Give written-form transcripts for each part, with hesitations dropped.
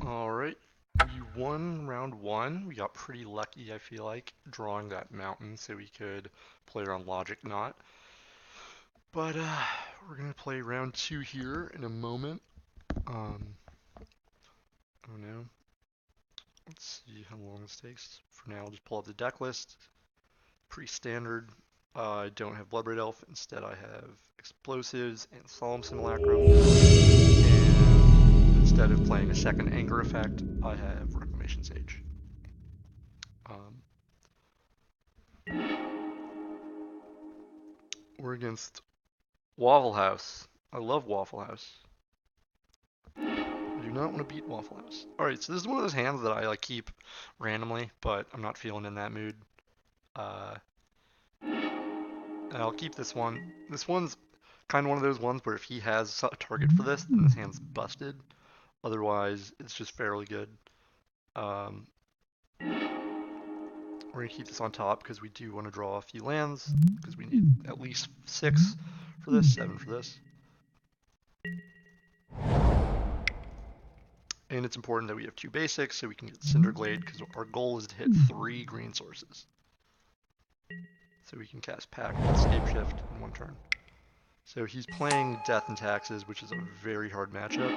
Alright, we won round one. We got pretty lucky, I feel like, drawing that mountain so we could play around Logic Knot. But we're gonna play round two here in a moment. Oh no. Let's see how long this takes. For now, I'll just pull up the deck list. Pretty standard. I don't have Bloodbraid Elf. Instead, I have Explosives and Solemn Simulacrum. And instead of playing a second Anger effect, I have Reclamation Sage. We're against Waffle House. I love Waffle House. I do not want to beat Waffle House. Alright, so this is one of those hands that I like keep randomly, but I'm not feeling in that mood. I'll keep this one. This one's kind of one of those ones where if he has a target for this, then this hand's busted. Otherwise, it's just fairly good. We're going to keep this on top because we do want to draw a few lands, because we need at least 6 for this, 7 for this. And it's important that we have 2 basics so we can get Cinderglade, because our goal is to hit 3 green sources. So we can cast Pact with Escape Shift in 1 turn. So he's playing Death and Taxes, which is a very hard matchup.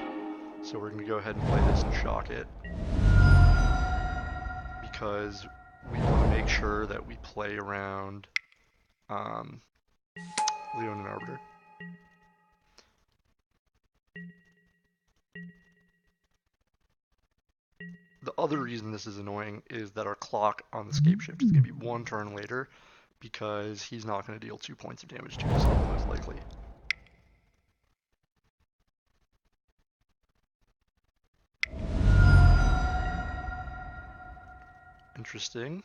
So we're going to go ahead and play this and shock it. Because we want to make sure that we play around Leonin Arbiter. The other reason this is annoying is that our clock on the Escape Shift is going to be 1 turn later, because he's not going to deal 2 points of damage to himself, most likely. Interesting.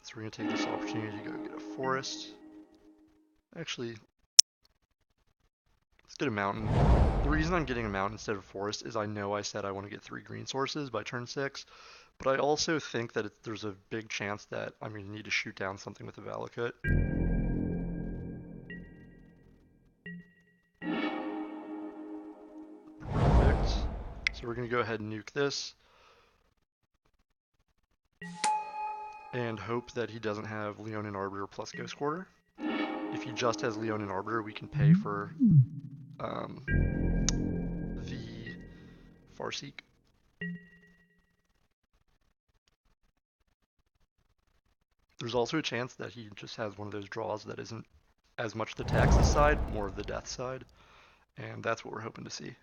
So we're going to take this opportunity to go get a forest. Actually, let's get a mountain. The reason I'm getting a mountain instead of a forest is I know I said I want to get 3 green sources by turn 6, but I also think that there's a big chance that I'm going to need to shoot down something with a Valakut. Perfect. So we're going to go ahead and nuke this. And hope that he doesn't have Leonin Arbiter plus Ghost Quarter. If he just has Leonin Arbiter, we can pay for the Farseek. There's also a chance that he just has one of those draws that isn't as much the taxes side, more of the death side, and that's what we're hoping to see.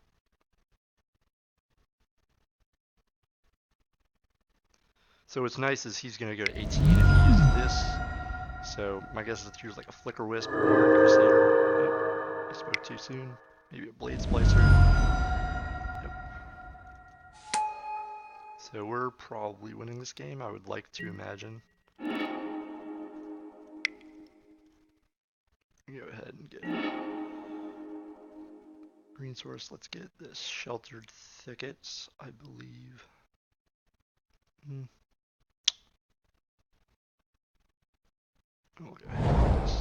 So what's nice is he's going to go to 18 if he uses this. So my guess is it's used like a Flicker Wisp or a Crusader. Oh, I spoke too soon. Maybe a Blade Splicer. Yep. So we're probably winning this game, I would like to imagine. Go ahead and get green source. Let's get this Sheltered Thickets, I believe. We'll go ahead and this.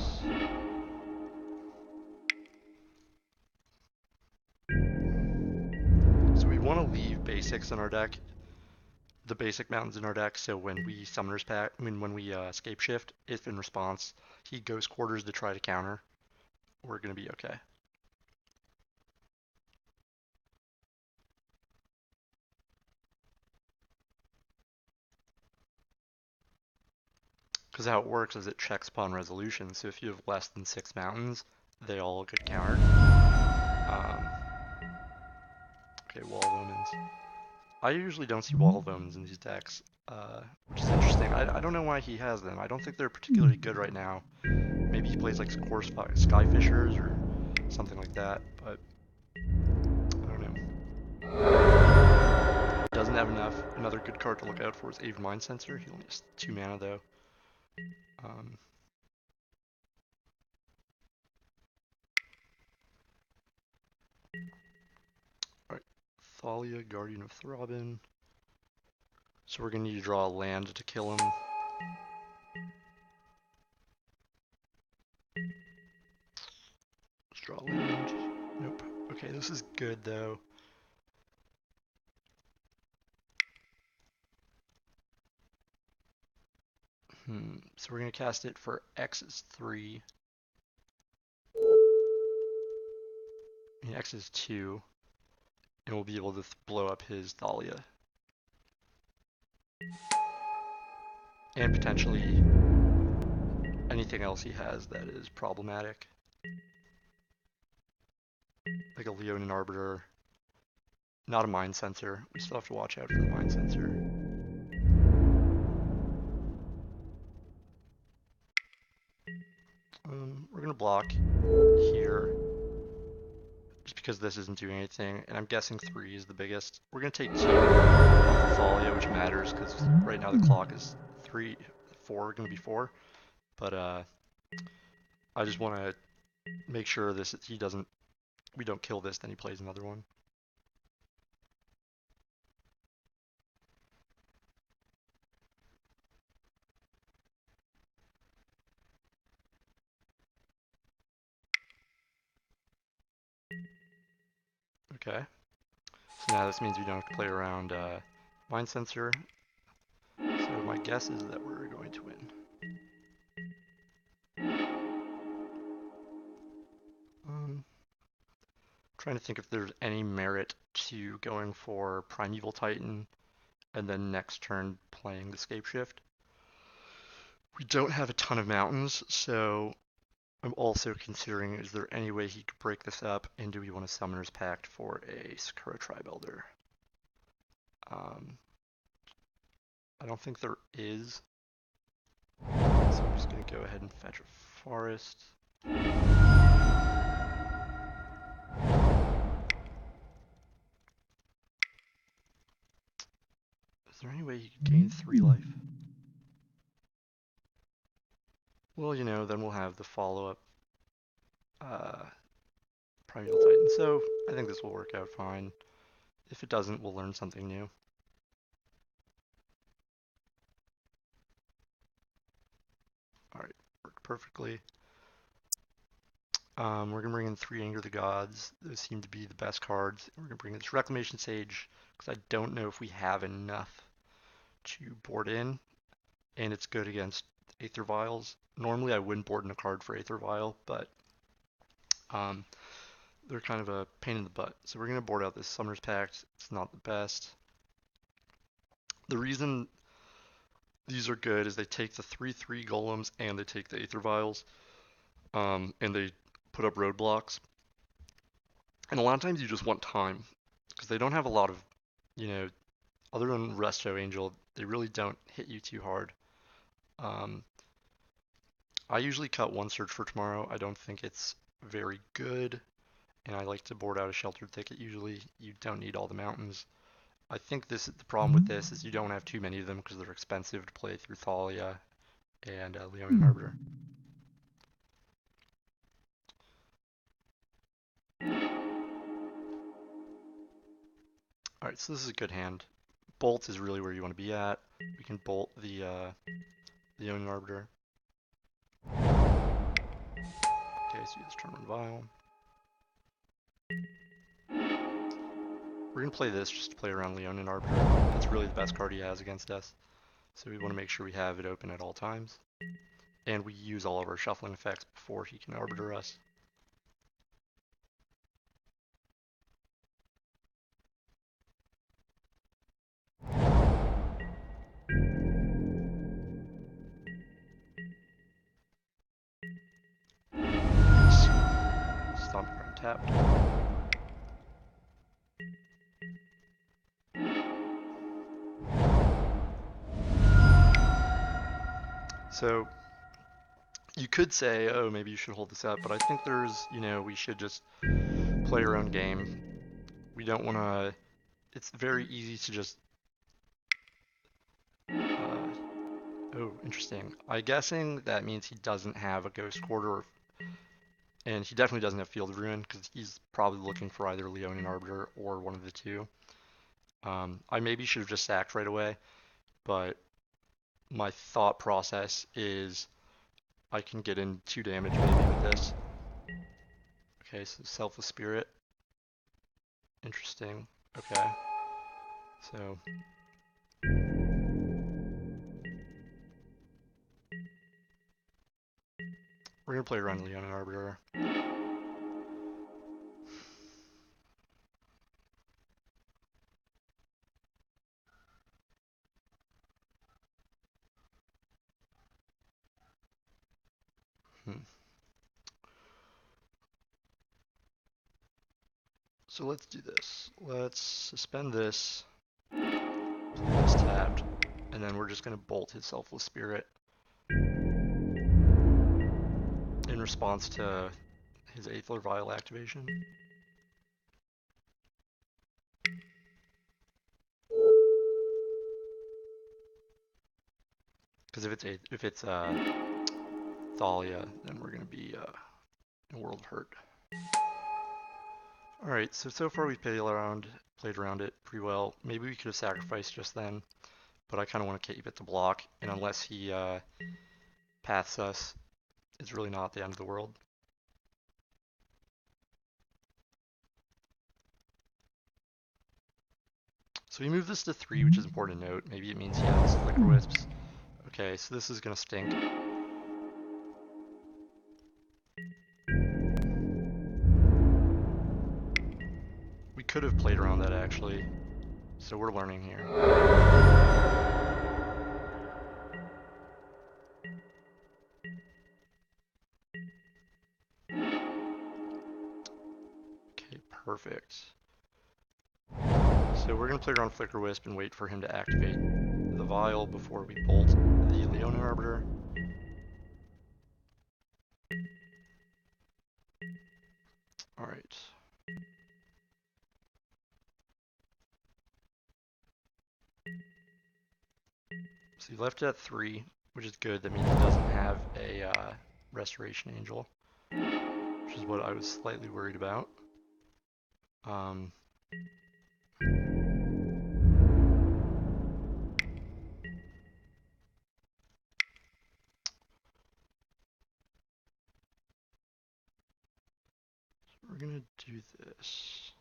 So we want to leave basics in our deck, the basic mountains in our deck, so when we Summoner's Pact, when we Escape Shift, if in response he Ghost Quarters to try to counter, we're going to be okay. Because how it works is it checks upon resolution, so if you have less than 6 mountains, they all get countered. Okay, Wall of Omens. I usually don't see Wall of Omens in these decks, which is interesting. I don't know why he has them. I don't think they're particularly good right now. Maybe he plays like Core Skyfishers or something like that, but I don't know. Doesn't have enough. Another good card to look out for is Aven Mind Sensor. He only has 2 mana though. Alright, Thalia, Guardian of Throbbin. So we're going to need to draw a land to kill him. Let's draw a land. Nope. Okay, this is good though. So we're going to cast it for X is 3. And X is 2. And we'll be able to blow up his Thalia. And potentially anything else he has that is problematic. Like a Leonin Arbiter. Not a Mind Sensor. We still have to watch out for the Mind Sensor. We're going to block here. Just because this isn't doing anything. And I'm guessing 3 is the biggest. We're going to take 2 off the Thalia, which matters because right now the clock is 3, 4, going to be 4. But I just want to make sure we don't kill this, then he plays another one. Okay. So now this means we don't have to play around Mind Sensor. So my guess is that we're going to win. Trying to think if there's any merit to going for Primeval Titan and then next turn playing the Scape Shift. We don't have a ton of mountains, so I'm also considering, is there any way he could break this up, and do we want a Summoner's Pact for a Sakura Tribe Elder? I don't think there is, so I'm just going to go ahead and fetch a Forest. Is there any way he could gain 3 life? Well, you know, then we'll have the follow-up Primeval Titan. So I think this will work out fine. If it doesn't, we'll learn something new. Alright, worked perfectly. We're going to bring in 3 Anger the Gods. Those seem to be the best cards. We're going to bring in this Reclamation Sage, because I don't know if we have enough to board in, and it's good against Aether Vials. Normally I wouldn't board in a card for Aether Vial, but they're kind of a pain in the butt. So we're going to board out this Summoner's Pact. It's not the best. The reason these are good is they take the 3/3 golems and they take the Aether Vials, and they put up roadblocks. And a lot of times you just want time, because they don't have a lot of, you know, other than Resto Angel, they really don't hit you too hard. I usually cut 1 Search for Tomorrow. I don't think it's very good, and I like to board out a Sheltered Thicket usually. You don't need all the mountains. I think the problem with this is you don't have too many of them because they're expensive to play through Thalia and Leonin Arbiter. Alright, so this is a good hand. Bolt is really where you want to be at. We can bolt the Leonin Arbiter. Okay, so you just turn on Vial. We're going to play this just to play around Leonin Arbiter. That's really the best card he has against us. So we want to make sure we have it open at all times. And we use all of our shuffling effects before he can Arbiter us. Stomping around tapped. So you could say, oh, maybe you should hold this up, but I think there's, you know, we should just play our own game. We don't want to, it's very easy to just, oh, interesting. I'm guessing that means he doesn't have a Ghost Quarter, and he definitely doesn't have Field of Ruin, because he's probably looking for either Leonin Arbiter or one of the two. I maybe should have just sacked right away, but my thought process is I can get in 2 damage maybe with this. Okay, so Selfless Spirit. Interesting. Okay. So gonna play around Leon and Arbiter. So let's do this. Let's suspend this, play this tapped, and then we're just gonna bolt his Selfless Spirit in response to his Aether Vial activation. Because if it's Thalia, then we're gonna be in a world of hurt. All right, so far we've played around it pretty well. Maybe we could have sacrificed just then, but I kind of want to keep it to block, and unless he paths us, it's really not the end of the world. So we move this to 3, which is important to note. Maybe it means he has Flicker Wisps. Okay, so this is gonna stink. We could have played around that actually, so we're learning here. Okay, perfect. So we're gonna play around Flicker Wisp and wait for him to activate the Vial before we bolt the Leonin Arbiter. Alright. So he left it at 3, which is good. That means he doesn't have a Restoration Angel, which is what I was slightly worried about. We're gonna do this.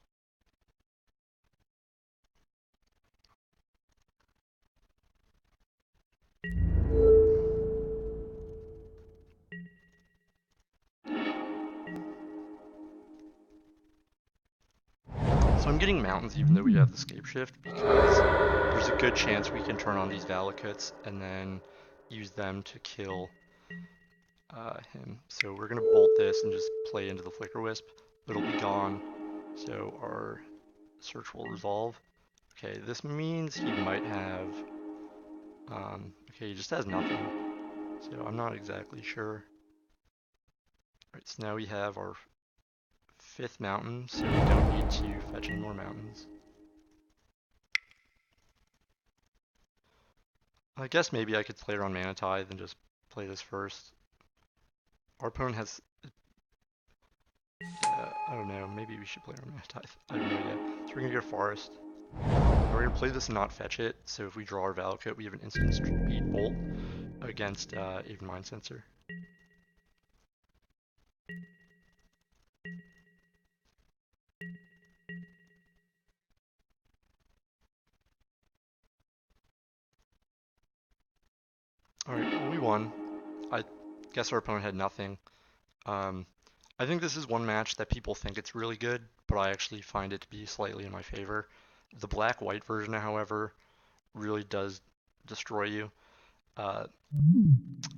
So I'm getting mountains even though we have the Scape Shift, because there's a good chance we can turn on these Valakuts and then use them to kill him. So we're gonna bolt this and just play into the Flicker Wisp. It'll be gone, so our search will resolve. Okay, this means he might have, okay, he just has nothing, so I'm not exactly sure. Alright, so now we have our 5th mountain, so we don't need to fetch any more mountains. I guess maybe I could play around Mana Tithe and just play this first. Our opponent has, I don't know, maybe we should play around Mana Tithe. I have no idea. So we're gonna go Forest. We're gonna play this and not fetch it, so if we draw our Valakut, we have an instant speed bolt against Aven Mind Sensor. Alright, well, we won. I guess our opponent had nothing. I think this is one match that people think it's really good, but I actually find it to be slightly in my favor. The black-white version, however, really does destroy you. I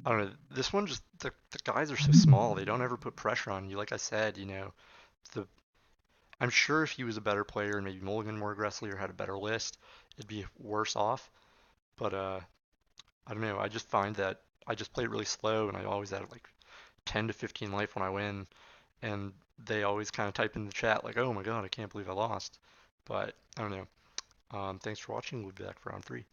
don't know, this one just, the guys are so small, they don't ever put pressure on you. Like I said, you know, I'm sure if he was a better player and maybe mulliganed more aggressively or had a better list, it'd be worse off. But I don't know, I just find that I just play it really slow and I always have like 10 to 15 life when I win, and they always kind of type in the chat like, oh my god, I can't believe I lost. But I don't know. Thanks for watching. We'll be back for round 3.